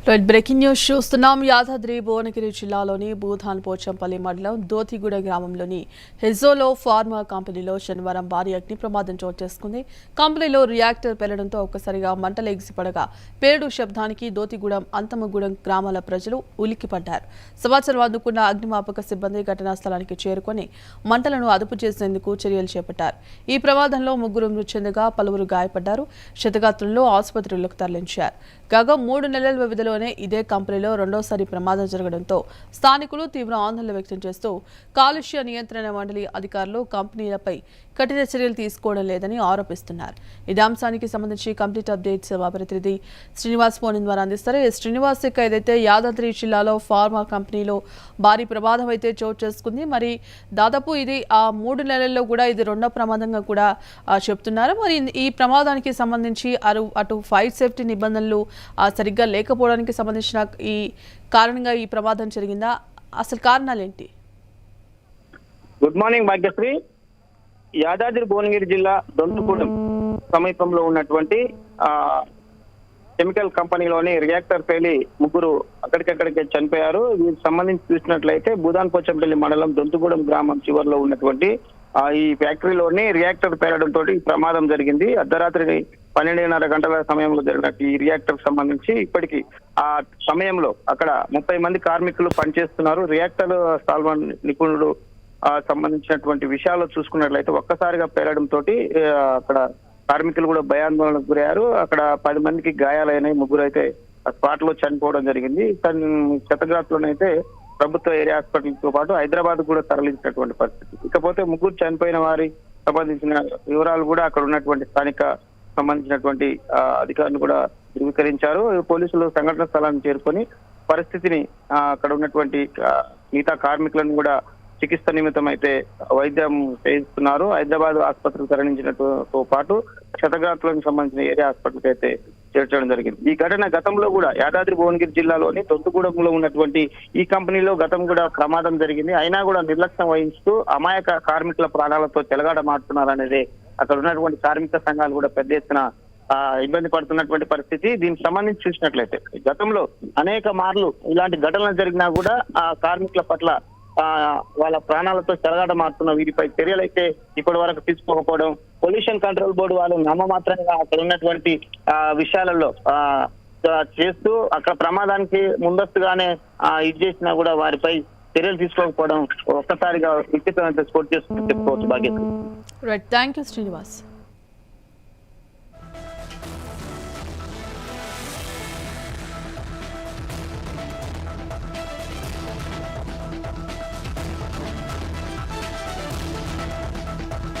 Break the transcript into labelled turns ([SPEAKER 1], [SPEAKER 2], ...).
[SPEAKER 1] Breaking news చూస్తున్నాం. యాదాద్రి భువనగిరి జిల్లాలోని భూధాన్ పోచంపల్లి మండలం దోతిగూడ గ్రామంలోని హెజోలో ఫార్మా కంపెనీలో శనివారం భారీ అగ్ని ప్రమాదం చోటు చేసుకుంది. కంపెనీలో రియాక్టర్ పేలడంతో ఒక్కసారిగా మంటలు ఎగిసిపడగా పేలుడు శబ్దానికి దోతిగూడెం, అంతమగూడెం గ్రామాల ప్రజలు ఉలిక్కిపడ్డారు. సమాచారం అందుకున్న అగ్నిమాపక సిబ్బంది ఘటనా స్థలానికి చేరుకొని మంటలను అదుపు చేసేందుకు చర్యలు చేపట్టారు. ఈ ప్రమాదంలో ముగ్గురు మృతి చెందగా పలువురు గాయపడ్డారు. క్షతగాత్రులను ఆసుపత్రులకు తరలించారు. కాగా 3 నెలల వ్యవధిలోనే ఇదే కంపెనీలో రెండోసారి ప్రమాదం జరగడంతో స్థానికులు తీవ్ర ఆందోళన వ్యక్తం చేస్తూ కాలుష్య నియంత్రణ మండలి అధికారులు కంపెనీలపై కఠిన చర్యలు తీసుకోవడం లేదని ఆరోపిస్తున్నారు. ఇదే అంశానికి సంబంధించి కంప్లీట్ అప్డేట్స్ మా ప్రతినిధి శ్రీనివాస్ ఫోన్ ద్వారా అందిస్తారు. శ్రీనివాస్, ఏదైతే యాదాద్రి జిల్లాలో ఫార్మా కంపెనీలో భారీ ప్రమాదం అయితే చోటు చేసుకుంది, మరి దాదాపు ఇది ఆ 3 నెలల్లో కూడా ఇది రెండో ప్రమాదంగా కూడా చెప్తున్నారు. మరి ఈ ప్రమాదానికి సంబంధించి అటు ఫైర్ సేఫ్టీ నిబంధనలు సరిగ్గా లేకపోవడానికి సంబంధించిన ఈ కారణంగా ఈ ప్రమాదం జరిగిందా? అసలు కారణాలు ఏంటి?
[SPEAKER 2] Good morning Bhagyashree. యాదాద్రి భువనగిరి జిల్లా దొంతుగూడెం సమీపంలో ఉన్నటువంటి కెమికల్ కంపెనీలోని రియాక్టర్ పేలి ముగ్గురు అక్కడికక్కడికే చనిపోయారు. దీనికి సంబంధించి చూసినట్లయితే భూదాన్ పోచంపల్లి మండలం దొంతుగూడెం గ్రామం చివరిలో ఉన్నటువంటి ఈ ఫ్యాక్టరీలోని రియాక్టర్ పేలడంతో ఈ ప్రమాదం జరిగింది. అర్ధరాత్రి 12:30 గంటల సమయంలో జరిగిన ఈ రియాక్టర్ సంబంధించి ఇప్పటికీ ఆ సమయంలో అక్కడ 30 మంది కార్మికులు పనిచేస్తున్నారు. రియాక్టర్ సాల్వన్ నిపుణుడు సంబంధించినటువంటి విషయాలు చూసుకున్నట్లయితే ఒక్కసారిగా పేలడంతో అక్కడ కార్మికులు కూడా భయాందోళనకు గురయ్యారు. అక్కడ 10 మందికి గాయాలైనాయి. ముగ్గురు అయితే స్పాట్ లో చనిపోవడం జరిగింది. క్షతగాత్రులనైతే ప్రభుత్వ ఏరియా హాస్పిటల్తో పాటు హైదరాబాద్ కూడా తరలించినటువంటి పరిస్థితి. ఇకపోతే ముగ్గురు చనిపోయిన వారి సంబంధించిన వివరాలు కూడా అక్కడ ఉన్నటువంటి స్థానిక సంబంధించినటువంటి అధికారులు కూడా ధృవీకరించారు. పోలీసులు సంఘటన స్థలాన్ని చేరుకొని పరిస్థితిని అక్కడ ఉన్నటువంటి మిగతా కార్మికులను కూడా చికిత్స నిమిత్తం అయితే వైద్యం చేయిస్తున్నారు. హైదరాబాద్ ఆసుపత్రికి తరలించినతో పాటు క్షతగాత్రులకు సంబంధించిన ఏరియా హాస్పిటల్కి అయితే చేర్చడం జరిగింది. ఈ ఘటన గతంలో కూడా యాదాద్రి భువనగిరి జిల్లాలోని దొంతుగూడెంలో ఉన్నటువంటి ఈ కంపెనీలో గతం కూడా ప్రమాదం జరిగింది. అయినా కూడా నిర్లక్ష్యం వహిస్తూ అమాయక కార్మికుల ప్రాణాలతో చెలగాటమాడుతున్నారనేది అక్కడ ఉన్నటువంటి కార్మిక సంఘాలు కూడా పెద్ద ఎత్తున ఇబ్బంది పడుతున్నటువంటి పరిస్థితి. దీనికి సంబంధించి చూసినట్లయితే గతంలో అనేక మార్లు ఇలాంటి ఘటనలు జరిగినా కూడా ఆ కార్మికుల పట్ల వాళ్ళ ప్రాణాలతో చెలగాటమాడుతున్న వీరిపై చర్యలు అయితే ఇప్పటి వరకు తీసుకోకపోవడం, పొల్యూషన్ కంట్రోల్ బోర్డు వాళ్ళు నామమాత్రంగా అక్కడ ఉన్నటువంటి విషయాలలో చేస్తూ అక్కడ ప్రమాదానికి ముందస్తుగానే ఇది చేసినా కూడా వారిపై చర్యలు తీసుకోకపోవడం ఒక్కసారిగా విచిత్రమైన స్పోర్ట్ చేస్తుందని చెప్పుకోవచ్చు. భాగ్యశ్రీ.
[SPEAKER 1] Right, thank you Srinivas.